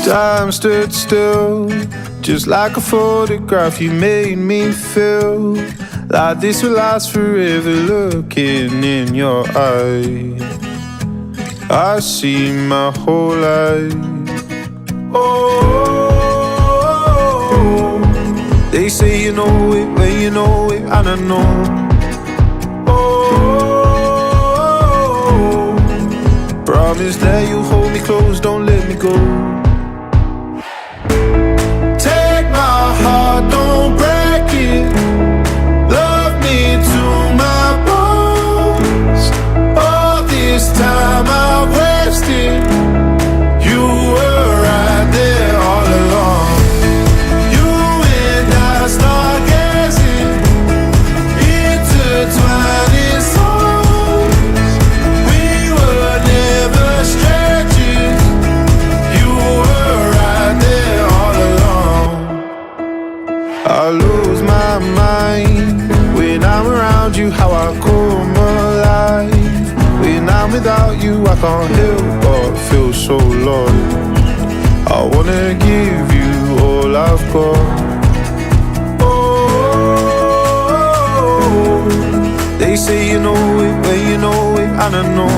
Time stood still, just like a photograph. You made me feel like this will last forever. Looking in your eyes, I see my whole life. Oh, they say you know it when you know it, and I know. Oh, promise that you'll hold me close, don't let me go. Don't break it. Love me to my bones. All this time I've wasted. You were right there all along. You and I start gazing, intertwining souls. We were never strangers. You were right there all along. I lose my mind when I'm around you, how I come alive. When I'm without you, I can't help but feel so lost. I wanna give you all I've got. Oh, they say you know it when you know it, and I know.